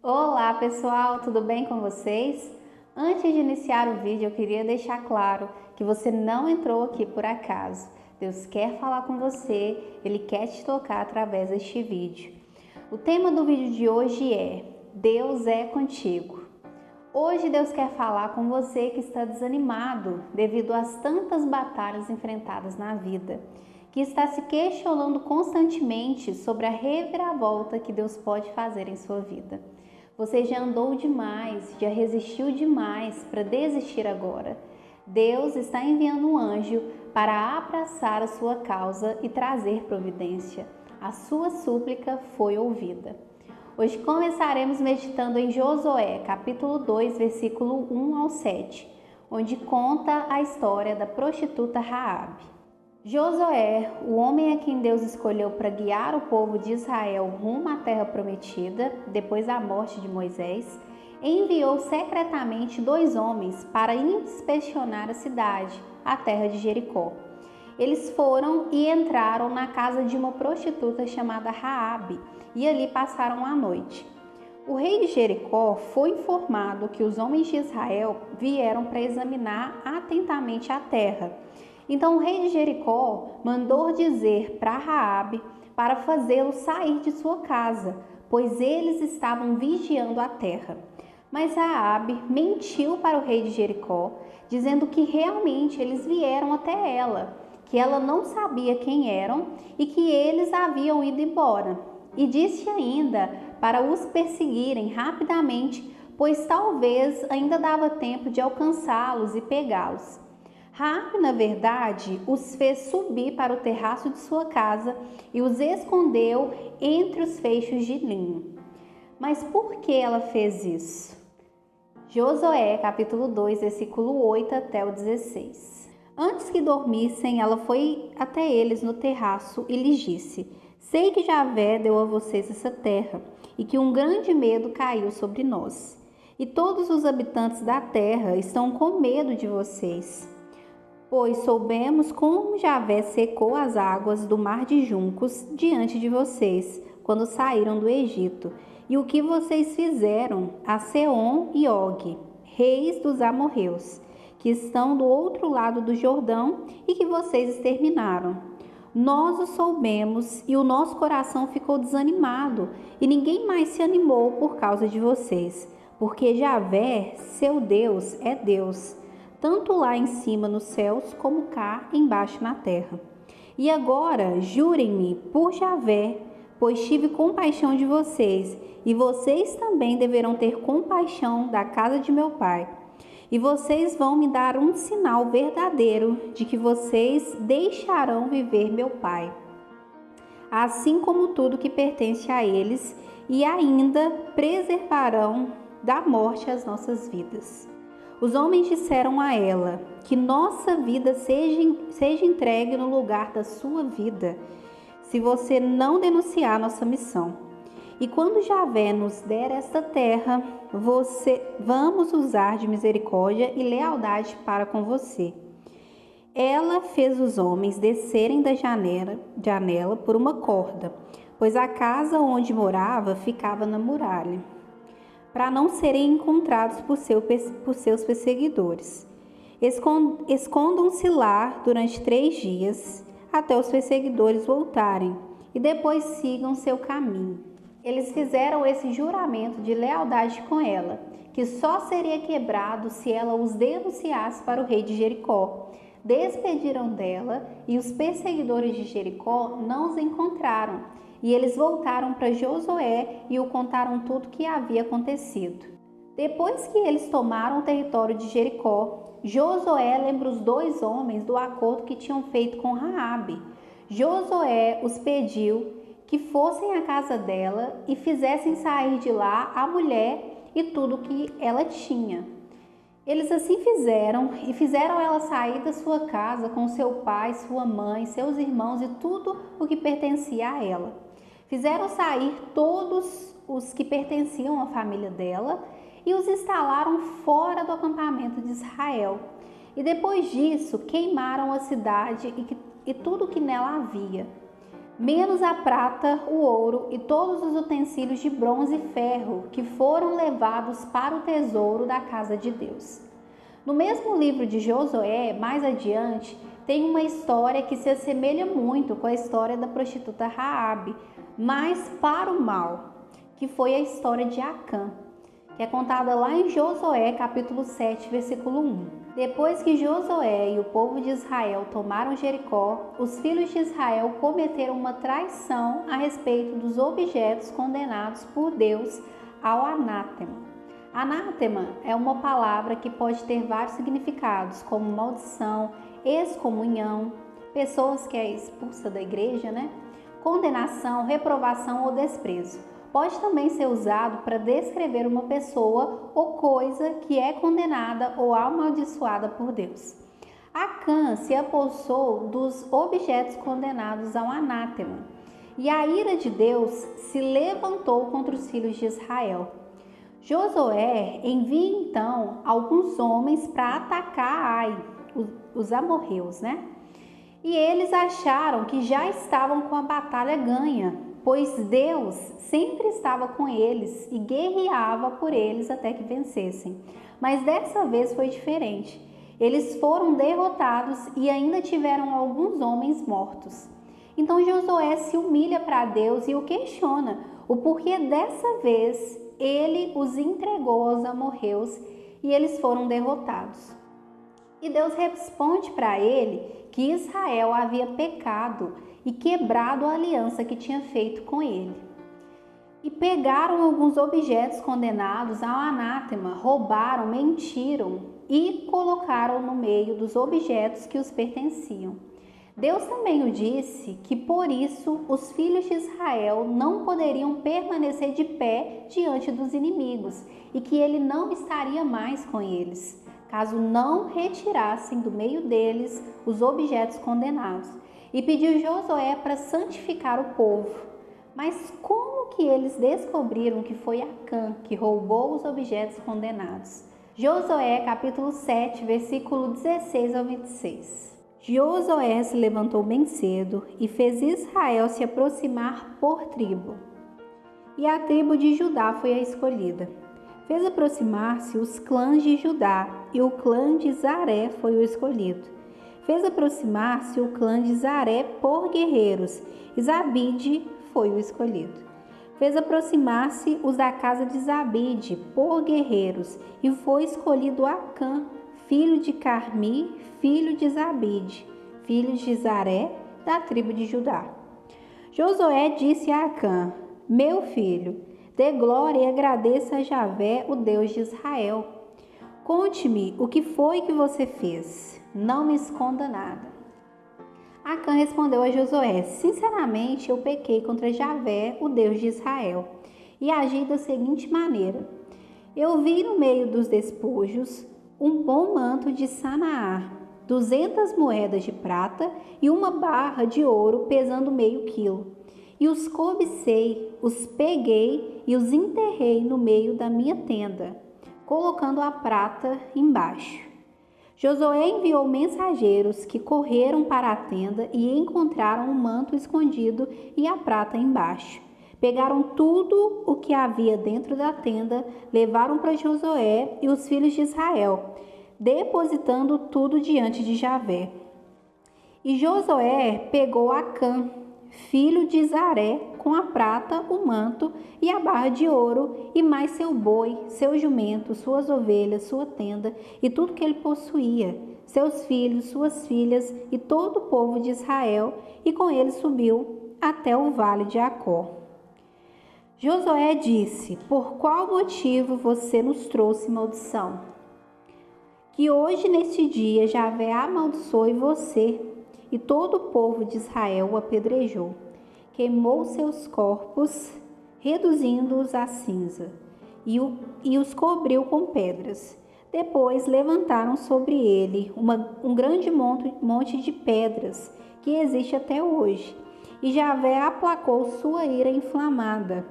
Olá pessoal, tudo bem com vocês? Antes de iniciar o vídeo, eu queria deixar claro que você não entrou aqui por acaso. Deus quer falar com você, Ele quer te tocar através deste vídeo. O tema do vídeo de hoje é Deus é contigo. Hoje Deus quer falar com você que está desanimado devido às tantas batalhas enfrentadas na vida, que está se questionando constantemente sobre a reviravolta que Deus pode fazer em sua vida. Você já andou demais, já resistiu demais para desistir agora. Deus está enviando um anjo para abraçar a sua causa e trazer providência. A sua súplica foi ouvida. Hoje começaremos meditando em Josué, capítulo 2, versículo 1 ao 7, onde conta a história da prostituta Raabe. Josué, o homem a quem Deus escolheu para guiar o povo de Israel rumo à terra prometida, depois da morte de Moisés, enviou secretamente 2 homens para inspecionar a cidade, a terra de Jericó. Eles foram e entraram na casa de uma prostituta chamada Raabe e ali passaram a noite. O rei de Jericó foi informado que os homens de Israel vieram para examinar atentamente a terra. Então o rei de Jericó mandou dizer para Raabe para fazê-lo sair de sua casa, pois eles estavam vigiando a terra. Mas Raabe mentiu para o rei de Jericó, dizendo que realmente eles vieram até ela, que ela não sabia quem eram e que eles haviam ido embora. E disse ainda para os perseguirem rapidamente, pois talvez ainda dava tempo de alcançá-los e pegá-los. Raabe, na verdade, os fez subir para o terraço de sua casa e os escondeu entre os feixes de linho. Mas por que ela fez isso? Josué, capítulo 2, versículo 8 até o 16. Antes que dormissem, ela foi até eles no terraço e lhes disse: Sei que Javé deu a vocês essa terra e que um grande medo caiu sobre nós. E todos os habitantes da terra estão com medo de vocês. Pois soubemos como Javé secou as águas do mar de juncos diante de vocês, quando saíram do Egito, e o que vocês fizeram a Seom e Og, reis dos amorreus, que estão do outro lado do Jordão e que vocês exterminaram. Nós o soubemos e o nosso coração ficou desanimado, e ninguém mais se animou por causa de vocês, porque Javé, seu Deus, é Deus, tanto lá em cima nos céus como cá embaixo na terra. E agora jurem-me por Javé, pois tive compaixão de vocês, e vocês também deverão ter compaixão da casa de meu pai. E vocês vão me dar um sinal verdadeiro de que vocês deixarão viver meu pai, assim como tudo que pertence a eles, e ainda preservarão da morte as nossas vidas. Os homens disseram a ela: que nossa vida seja entregue no lugar da sua vida, se você não denunciar nossa missão. E quando Javé nos der esta terra, vamos usar de misericórdia e lealdade para com você. Ela fez os homens descerem da janela por uma corda, pois a casa onde morava ficava na muralha, para não serem encontrados por seus perseguidores. Escondam-se lá durante 3 dias, até os perseguidores voltarem, e depois sigam seu caminho. Eles fizeram esse juramento de lealdade com ela, que só seria quebrado se ela os denunciasse para o rei de Jericó. Despediram dela, e os perseguidores de Jericó não os encontraram. E eles voltaram para Josué e o contaram tudo o que havia acontecido. Depois que eles tomaram o território de Jericó, Josué lembra os 2 homens do acordo que tinham feito com Raabe. Josué os pediu que fossem à casa dela e fizessem sair de lá a mulher e tudo o que ela tinha. Eles assim fizeram e fizeram ela sair da sua casa com seu pai, sua mãe, seus irmãos e tudo o que pertencia a ela. Fizeram sair todos os que pertenciam à família dela e os instalaram fora do acampamento de Israel. E depois disso, queimaram a cidade e tudo que nela havia. menos a prata, o ouro e todos os utensílios de bronze e ferro que foram levados para o tesouro da casa de Deus. No mesmo livro de Josué, mais adiante, tem uma história que se assemelha muito com a história da prostituta Raabe, mas para o mal, que foi a história de Acã, que é contada lá em Josué, capítulo 7, versículo 1. Depois que Josué e o povo de Israel tomaram Jericó, os filhos de Israel cometeram uma traição a respeito dos objetos condenados por Deus ao anátema. Anátema é uma palavra que pode ter vários significados, como maldição, excomunhão, pessoas que é expulsa da igreja, condenação, reprovação ou desprezo. Pode também ser usado para descrever uma pessoa ou coisa que é condenada ou amaldiçoada por Deus. Acã se apossou dos objetos condenados ao anátema, e a ira de Deus se levantou contra os filhos de Israel. Josué envia então alguns homens para atacar Ai, os amorreus, E eles acharam que já estavam com a batalha ganha, pois Deus sempre estava com eles e guerreava por eles até que vencessem. Mas dessa vez foi diferente. Eles foram derrotados e ainda tiveram alguns homens mortos. Então Josué se humilha para Deus e o questiona o porquê dessa vez ele os entregou aos amorreus e eles foram derrotados. E Deus responde para ele que Israel havia pecado e quebrado a aliança que tinha feito com ele. E pegaram alguns objetos condenados ao anátema, roubaram, mentiram e colocaram no meio dos objetos que os pertenciam. Deus também o disse que por isso os filhos de Israel não poderiam permanecer de pé diante dos inimigos e que ele não estaria mais com eles, caso não retirassem do meio deles os objetos condenados. E pediu Josué para santificar o povo. Mas como que eles descobriram que foi Acã que roubou os objetos condenados? Josué capítulo 7, versículo 16 ao 26. Josué se levantou bem cedo e fez Israel se aproximar por tribo. E a tribo de Judá foi a escolhida. Fez aproximar-se os clãs de Judá, e o clã de Zaré foi o escolhido. Fez aproximar-se o clã de Zaré por guerreiros, e Zabide foi o escolhido. Fez aproximar-se os da casa de Zabide por guerreiros, e foi escolhido Acã, filho de Carmi, filho de Zabide, filho de Zaré, da tribo de Judá. Josué disse a Acã: meu filho, dê glória e agradeça a Javé, o Deus de Israel. Conte-me o que foi que você fez. Não me esconda nada. Acã respondeu a Josué: sinceramente, eu pequei contra Javé, o Deus de Israel, e agi da seguinte maneira: eu vi no meio dos despojos um bom manto de Sanaar, 200 moedas de prata e uma barra de ouro pesando meio quilo. E os cobicei, os peguei e os enterrei no meio da minha tenda, colocando a prata embaixo. Josué enviou mensageiros que correram para a tenda e encontraram o manto escondido e a prata embaixo. Pegaram tudo o que havia dentro da tenda, levaram para Josué e os filhos de Israel, depositando tudo diante de Javé. E Josué pegou Acã, filho de Zaré, com a prata, o manto e a barra de ouro, e mais seu boi, seu jumento, suas ovelhas, sua tenda e tudo que ele possuía, seus filhos, suas filhas e todo o povo de Israel, e com ele subiu até o vale de Acor. Josué disse: por qual motivo você nos trouxe maldição? Que hoje, neste dia, Javé amaldiçoe você, e todo o povo de Israel o apedrejou. Queimou seus corpos, reduzindo-os a cinza, e os cobriu com pedras. Depois levantaram sobre ele um grande monte de pedras, que existe até hoje, e Javé aplacou sua ira inflamada.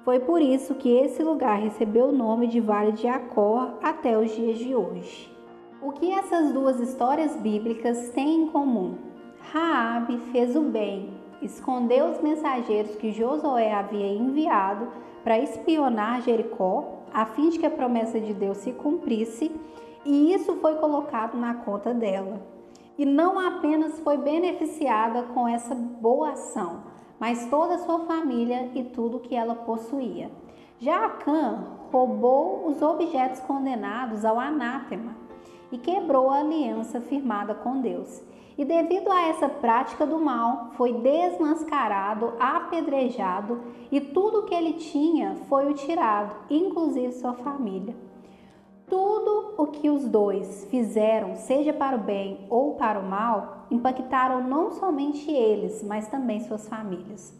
Foi por isso que esse lugar recebeu o nome de Vale de Acor até os dias de hoje. O que essas duas histórias bíblicas têm em comum? Raabe fez o bem escondeu os mensageiros que Josué havia enviado para espionar Jericó, a fim de que a promessa de Deus se cumprisse, e isso foi colocado na conta dela. E não apenas foi beneficiada com essa boa ação, mas toda a sua família e tudo que ela possuía. Já Acã roubou os objetos condenados ao anátema e quebrou a aliança firmada com Deus. E devido a essa prática do mal, foi desmascarado, apedrejado e tudo que ele tinha foi tirado, inclusive sua família. Tudo o que os dois fizeram, seja para o bem ou para o mal, impactaram não somente eles, mas também suas famílias.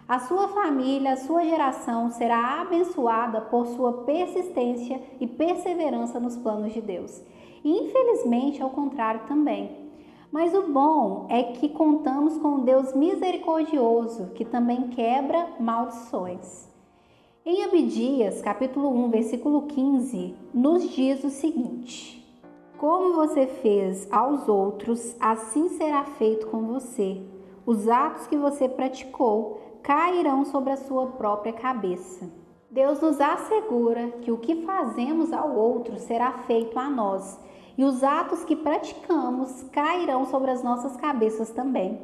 A sua família, a sua geração será abençoada por sua persistência e perseverança nos planos de Deus. E infelizmente, ao contrário também. Mas o bom é que contamos com um Deus misericordioso, que também quebra maldições. Em Abdias, capítulo 1, versículo 15, nos diz o seguinte: como você fez aos outros, assim será feito com você. Os atos que você praticou cairão sobre a sua própria cabeça. Deus nos assegura que o que fazemos ao outro será feito a nós, e os atos que praticamos cairão sobre as nossas cabeças também.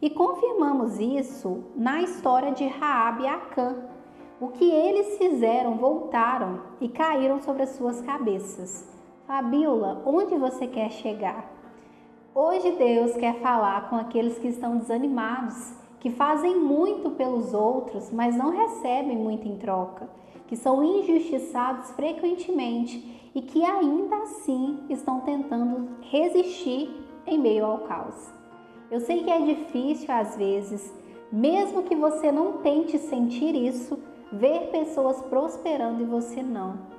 E confirmamos isso na história de Raabe e Acã. O que eles fizeram voltaram e caíram sobre as suas cabeças. Fabíola, onde você quer chegar? Hoje Deus quer falar com aqueles que estão desanimados, que fazem muito pelos outros, mas não recebem muito em troca, que são injustiçados frequentemente e que ainda assim estão tentando resistir em meio ao caos. Eu sei que é difícil às vezes, mesmo que você não tente sentir isso, ver pessoas prosperando e você não.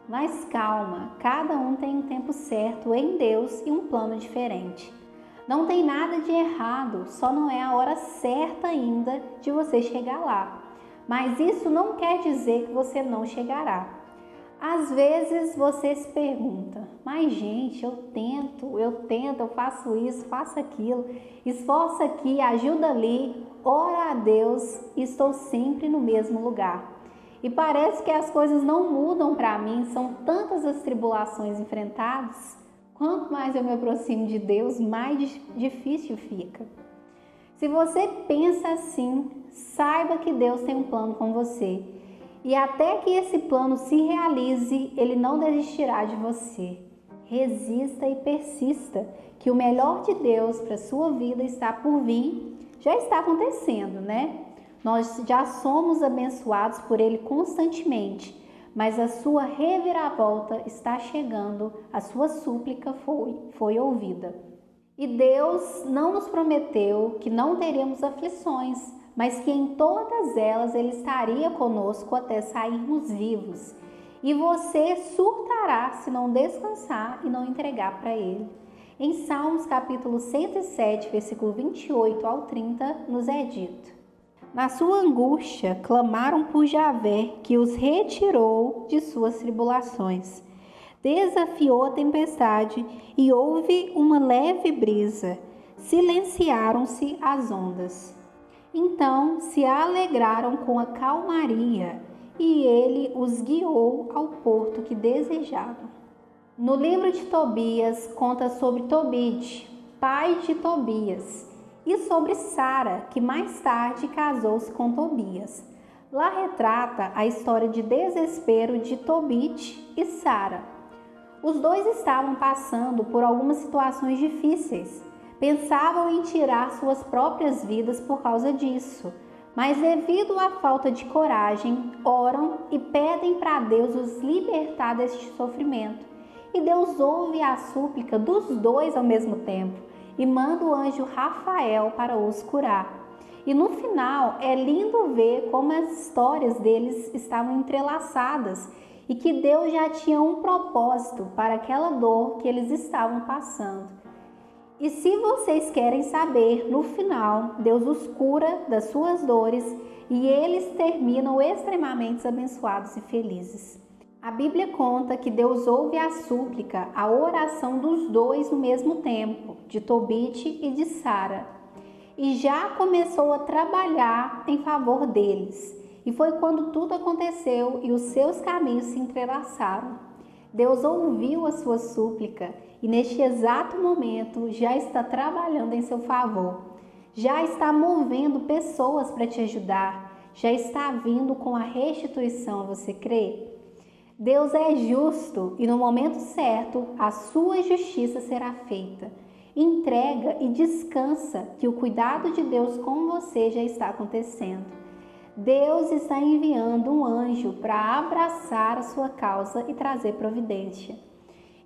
Mas calma, cada um tem um tempo certo em Deus e um plano diferente. Não tem nada de errado, só não é a hora certa ainda de você chegar lá. Mas isso não quer dizer que você não chegará. Às vezes você se pergunta, mas gente, eu tento, eu faço isso, faço aquilo, esforço aqui, ajuda ali, ora a Deus, estou sempre no mesmo lugar. E parece que as coisas não mudam para mim, são tantas as tribulações enfrentadas, quanto mais eu me aproximo de Deus, mais difícil fica. Se você pensa assim, saiba que Deus tem um plano com você. E até que esse plano se realize, Ele não desistirá de você. Resista e persista, que o melhor de Deus para a sua vida está por vir. Já está acontecendo, né? Nós já somos abençoados por Ele constantemente, mas a sua reviravolta está chegando, a sua súplica foi ouvida. E Deus não nos prometeu que não teríamos aflições, mas que em todas elas Ele estaria conosco até sairmos vivos. E você surtará se não descansar e não entregar para Ele. Em Salmos capítulo 107, versículo 28 ao 30, nos é dito: na sua angústia clamaram por Javé, que os retirou de suas tribulações. Desafiou a tempestade e houve uma leve brisa. Silenciaram-se as ondas. Então se alegraram com a calmaria, e ele os guiou ao porto que desejavam. No livro de Tobias conta sobre Tobit, pai de Tobias, e sobre Sara, que mais tarde casou-se com Tobias. Lá retrata a história de desespero de Tobit e Sara. Os dois estavam passando por algumas situações difíceis. Pensavam em tirar suas próprias vidas por causa disso, mas devido à falta de coragem, oram e pedem para Deus os libertar deste sofrimento. E Deus ouve a súplica dos dois ao mesmo tempo e manda o anjo Rafael para os curar. E no final é lindo ver como as histórias deles estavam entrelaçadas e que Deus já tinha um propósito para aquela dor que eles estavam passando. E se vocês querem saber, no final, Deus os cura das suas dores e eles terminam extremamente abençoados e felizes. A Bíblia conta que Deus ouve a súplica, a oração dos dois no mesmo tempo, de Tobit e de Sara. e já começou a trabalhar em favor deles. E foi quando tudo aconteceu e os seus caminhos se entrelaçaram. Deus ouviu a sua súplica e neste exato momento já está trabalhando em seu favor. Já está movendo pessoas para te ajudar. Já está vindo com a restituição, você crê? Deus é justo e no momento certo a sua justiça será feita. Entrega e descansa que o cuidado de Deus com você já está acontecendo. Deus está enviando um anjo para abraçar a sua causa e trazer providência.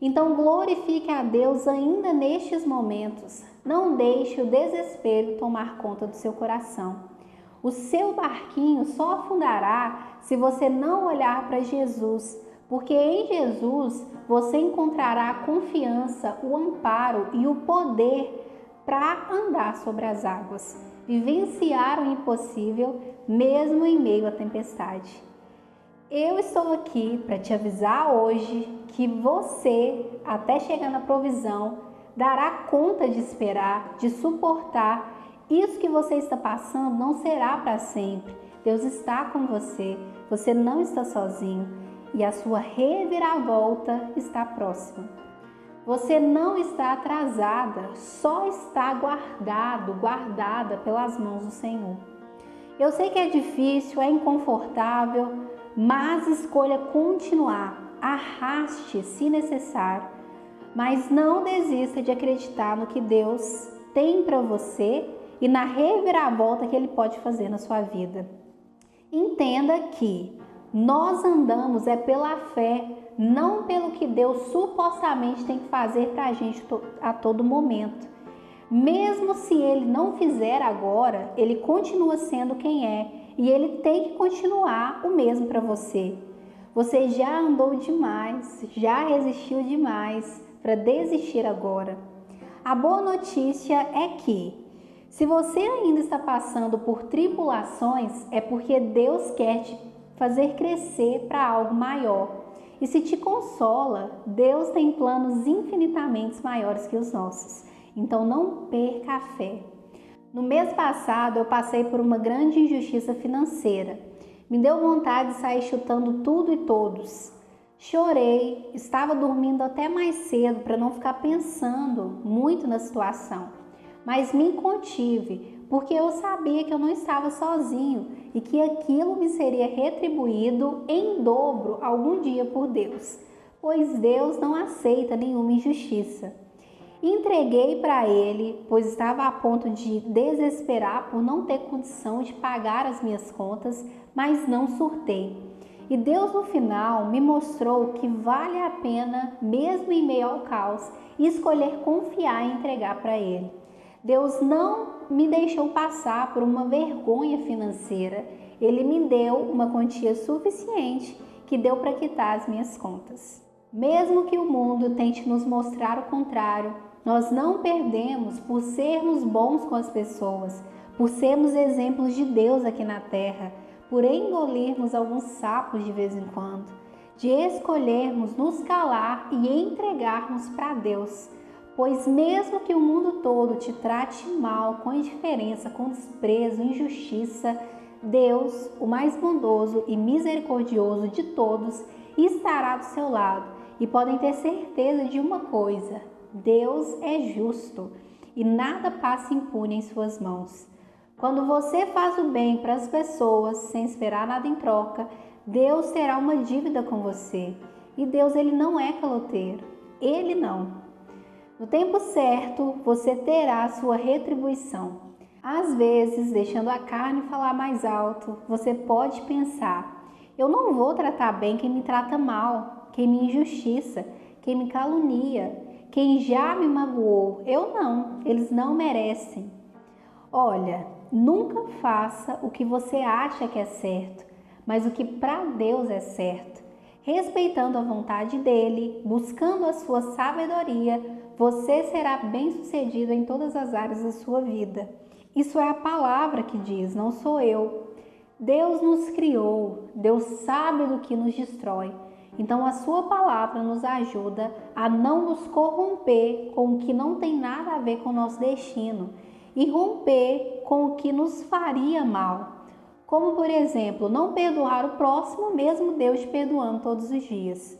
Então glorifique a Deus ainda nestes momentos. Não deixe o desespero tomar conta do seu coração. O seu barquinho só afundará se você não olhar para Jesus, porque em Jesus você encontrará a confiança, o amparo e o poder para andar sobre as águas, vivenciar o impossível mesmo em meio à tempestade. Eu estou aqui para te avisar hoje que você, até chegar na provisão, dará conta de esperar, de suportar. Isso que você está passando não será para sempre. Deus está com você, você não está sozinho e a sua reviravolta está próxima. Você não está atrasada, só está guardada pelas mãos do Senhor. Eu sei que é difícil, é inconfortável, mas escolha continuar, arraste se necessário, mas não desista de acreditar no que Deus tem para você e na reviravolta que Ele pode fazer na sua vida. Entenda que nós andamos pela fé, não pelo que Deus supostamente tem que fazer para a gente a todo momento. Mesmo se Ele não fizer agora, Ele continua sendo quem é e Ele tem que continuar o mesmo para você. Você já andou demais, já resistiu demais para desistir agora. A boa notícia é que, se você ainda está passando por tribulações, é porque Deus quer te fazer crescer para algo maior. E se te consola, Deus tem planos infinitamente maiores que os nossos. Então não perca a fé. No mês passado eu passei por uma grande injustiça financeira. Me deu vontade de sair chutando tudo e todos. Chorei, estava dormindo até mais cedo para não ficar pensando muito na situação. Mas me contive, porque eu sabia que eu não estava sozinho e que aquilo me seria retribuído em dobro algum dia por Deus, pois Deus não aceita nenhuma injustiça. Entreguei para Ele, pois estava a ponto de desesperar por não ter condição de pagar as minhas contas, mas não surtei. E Deus no final me mostrou que vale a pena, mesmo em meio ao caos, escolher confiar e entregar para Ele. Deus não me deixou passar por uma vergonha financeira. Ele me deu uma quantia suficiente que deu para quitar as minhas contas. Mesmo que o mundo tente nos mostrar o contrário, nós não perdemos por sermos bons com as pessoas, por sermos exemplos de Deus aqui na terra, por engolirmos alguns sapos de vez em quando, de escolhermos nos calar e entregarmos para Deus. Pois mesmo que o mundo todo te trate mal, com indiferença, com desprezo, injustiça, Deus, o mais bondoso e misericordioso de todos, estará do seu lado. E podem ter certeza de uma coisa: Deus é justo e nada passa impune em suas mãos. Quando você faz o bem para as pessoas sem esperar nada em troca, Deus terá uma dívida com você. E Deus, Ele não é caloteiro. Ele não. No tempo certo, você terá a sua retribuição. Às vezes, deixando a carne falar mais alto, você pode pensar: eu não vou tratar bem quem me trata mal, quem me injustiça, quem me calunia, quem já me magoou. Eu não, eles não merecem. Olha, nunca faça o que você acha que é certo, mas o que para Deus é certo. Respeitando a vontade dele, buscando a sua sabedoria, você será bem-sucedido em todas as áreas da sua vida. Isso é a palavra que diz, não sou eu. Deus nos criou, Deus sabe do que nos destrói. Então a sua palavra nos ajuda a não nos corromper com o que não tem nada a ver com o nosso destino. e romper com o que nos faria mal. Como, por exemplo, não perdoar o próximo, mesmo Deus te perdoando todos os dias.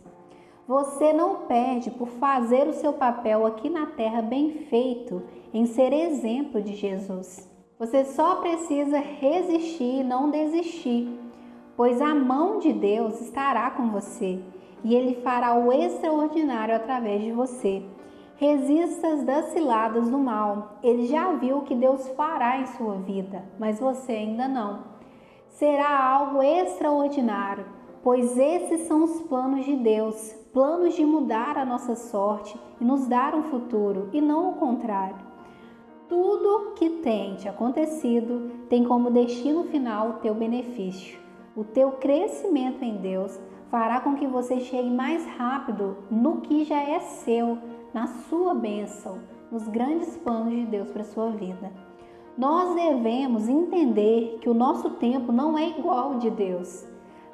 Você não perde por fazer o seu papel aqui na terra bem feito, em ser exemplo de Jesus. Você só precisa resistir e não desistir, pois a mão de Deus estará com você e Ele fará o extraordinário através de você. Resista das ciladas do mal. Ele já viu o que Deus fará em sua vida, mas você ainda não. Será algo extraordinário, pois esses são os planos de Deus, planos de mudar a nossa sorte e nos dar um futuro, e não o contrário. Tudo que tem te acontecido tem como destino final o teu benefício. O teu crescimento em Deus fará com que você chegue mais rápido no que já é seu, na sua bênção, nos grandes planos de Deus para a sua vida. Nós devemos entender que o nosso tempo não é igual ao de Deus.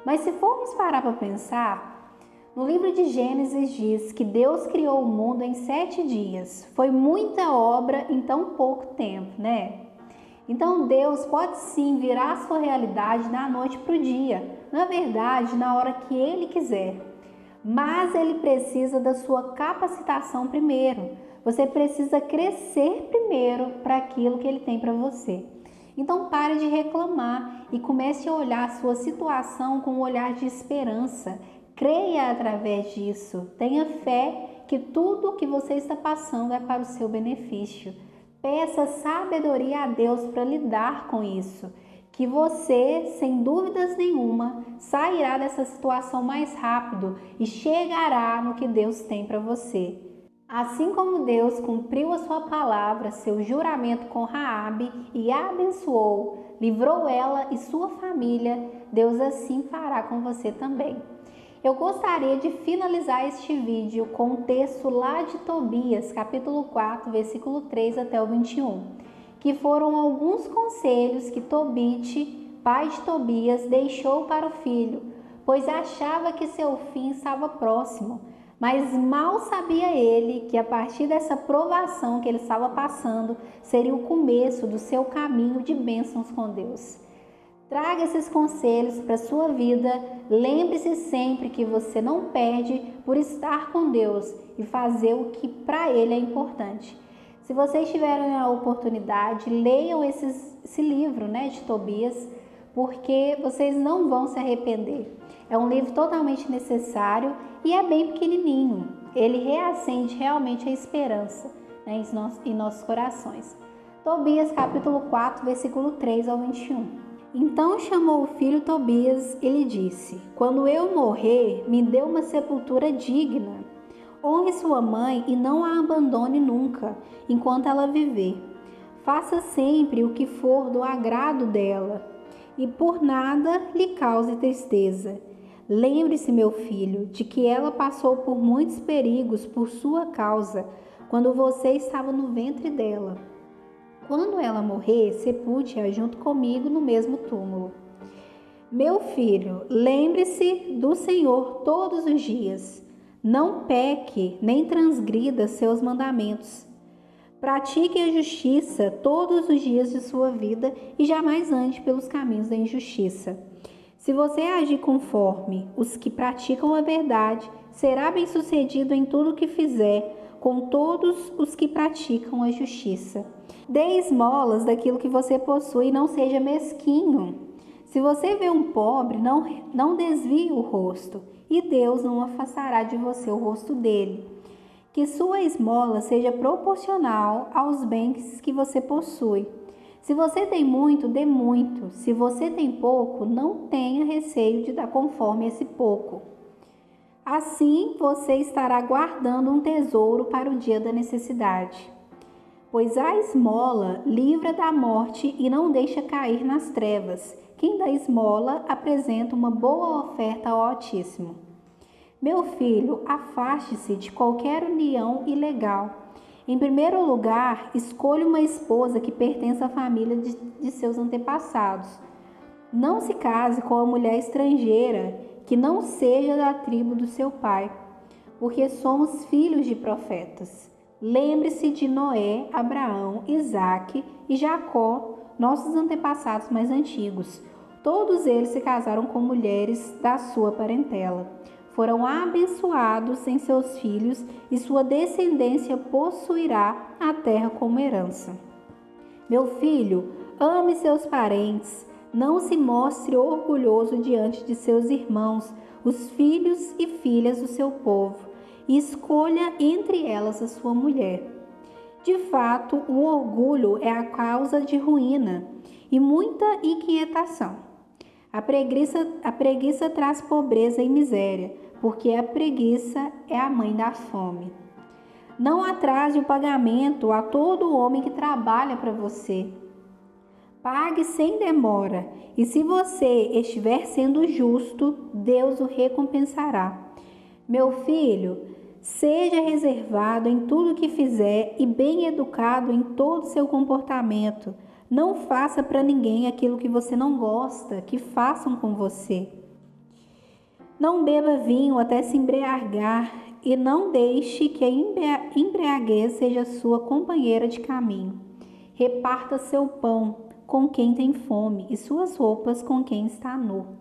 Mas se formos parar para pensar, no livro de Gênesis diz que Deus criou o mundo em 7 dias. Foi muita obra em tão pouco tempo, né? Então Deus pode sim virar a sua realidade da noite para o dia. Na verdade, na hora que Ele quiser. Mas Ele precisa da sua capacitação primeiro. Você precisa crescer primeiro para aquilo que Ele tem para você. Então pare de reclamar e comece a olhar a sua situação com um olhar de esperança. Creia através disso. Tenha fé que tudo o que você está passando é para o seu benefício. Peça sabedoria a Deus para lidar com isso. Que você, sem dúvidas nenhuma, sairá dessa situação mais rápido e chegará no que Deus tem para você. Assim como Deus cumpriu a sua palavra, seu juramento com Raabe e a abençoou, livrou ela e sua família, Deus assim fará com você também. Eu gostaria de finalizar este vídeo com um texto lá de Tobias, capítulo 4, versículo 3 até o 21, que foram alguns conselhos que Tobit, pai de Tobias, deixou para o filho, pois achava que seu fim estava próximo. Mas mal sabia ele que a partir dessa provação que ele estava passando, seria o começo do seu caminho de bênçãos com Deus. Traga esses conselhos para a sua vida. Lembre-se sempre que você não perde por estar com Deus e fazer o que para Ele é importante. Se vocês tiverem a oportunidade, leiam esse livro, de Tobias, porque vocês não vão se arrepender. É um livro totalmente necessário e é bem pequenininho. Ele reacende realmente a esperança, em nossos corações. Tobias capítulo 4, versículo 3 ao 21. Então chamou o filho Tobias e lhe disse: quando eu morrer, me dê uma sepultura digna. Honre sua mãe e não a abandone nunca, enquanto ela viver. Faça sempre o que for do agrado dela, e por nada lhe cause tristeza. Lembre-se, meu filho, de que ela passou por muitos perigos por sua causa, quando você estava no ventre dela. Quando ela morrer, sepulte-a junto comigo no mesmo túmulo. Meu filho, lembre-se do Senhor todos os dias. Não peque, nem transgrida seus mandamentos. Pratique a justiça todos os dias de sua vida e jamais ande pelos caminhos da injustiça. Se você agir conforme os que praticam a verdade, será bem-sucedido em tudo o que fizer, com todos os que praticam a justiça. Dê esmolas daquilo que você possui e não seja mesquinho. Se você vê um pobre, não desvie o rosto, e Deus não afastará de você o rosto dele. Que sua esmola seja proporcional aos bens que você possui. Se você tem muito, dê muito. Se você tem pouco, não tenha receio de dar conforme esse pouco. Assim você estará guardando um tesouro para o dia da necessidade. Pois a esmola livra da morte e não deixa cair nas trevas. Quem dá esmola apresenta uma boa oferta ao Altíssimo. Meu filho, afaste-se de qualquer união ilegal. Em primeiro lugar, escolha uma esposa que pertença à família de seus antepassados. Não se case com uma mulher estrangeira que não seja da tribo do seu pai, porque somos filhos de profetas. Lembre-se de Noé, Abraão, Isaque e Jacó, nossos antepassados mais antigos. Todos eles se casaram com mulheres da sua parentela. Foram abençoados em seus filhos e sua descendência possuirá a terra como herança. Meu filho, ame seus parentes, não se mostre orgulhoso diante de seus irmãos, os filhos e filhas do seu povo, e escolha entre elas a sua mulher. De fato, o orgulho é a causa de ruína e muita inquietação. A preguiça traz pobreza e miséria, porque a preguiça é a mãe da fome. Não atrase o pagamento a todo homem que trabalha para você. Pague sem demora, e se você estiver sendo justo, Deus o recompensará. Meu filho, seja reservado em tudo que fizer e bem educado em todo o seu comportamento. Não faça para ninguém aquilo que você não gosta que façam com você. Não beba vinho até se embriagar e não deixe que a embriaguez seja sua companheira de caminho. Reparta seu pão com quem tem fome e suas roupas com quem está nu.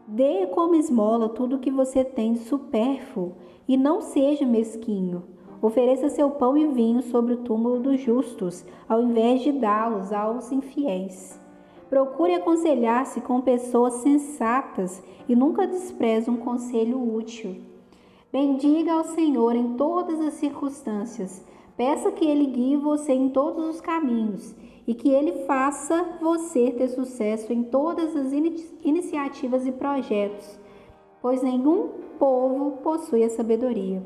Dê como esmola tudo o que você tem de supérfluo e não seja mesquinho. Ofereça seu pão e vinho sobre o túmulo dos justos, ao invés de dá-los aos infiéis. Procure aconselhar-se com pessoas sensatas e nunca despreze um conselho útil. Bendiga ao Senhor em todas as circunstâncias. Peça que Ele guie você em todos os caminhos e que Ele faça você ter sucesso em todas as iniciativas e projetos, pois nenhum povo possui a sabedoria.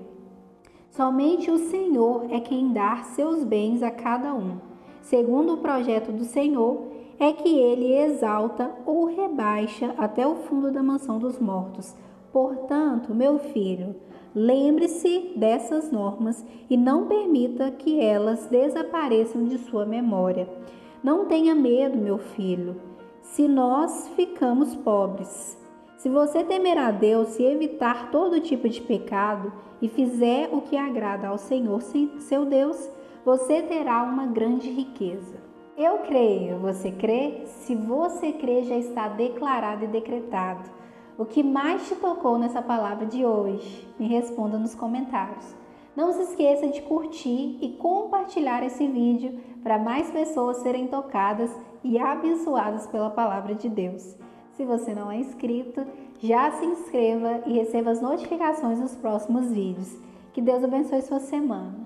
Somente o Senhor é quem dá seus bens a cada um. Segundo o projeto do Senhor, é que Ele exalta ou rebaixa até o fundo da mansão dos mortos. Portanto, meu filho, lembre-se dessas normas e não permita que elas desapareçam de sua memória. Não tenha medo, meu filho, se nós ficamos pobres. Se você temer a Deus e evitar todo tipo de pecado e fizer o que agrada ao Senhor, seu Deus, você terá uma grande riqueza. Eu creio, você crê? Se você crê, já está declarado e decretado. O que mais te tocou nessa palavra de hoje? Me responda nos comentários. Não se esqueça de curtir e compartilhar esse vídeo para mais pessoas serem tocadas e abençoadas pela palavra de Deus. Se você não é inscrito, já se inscreva e receba as notificações dos próximos vídeos. Que Deus abençoe sua semana.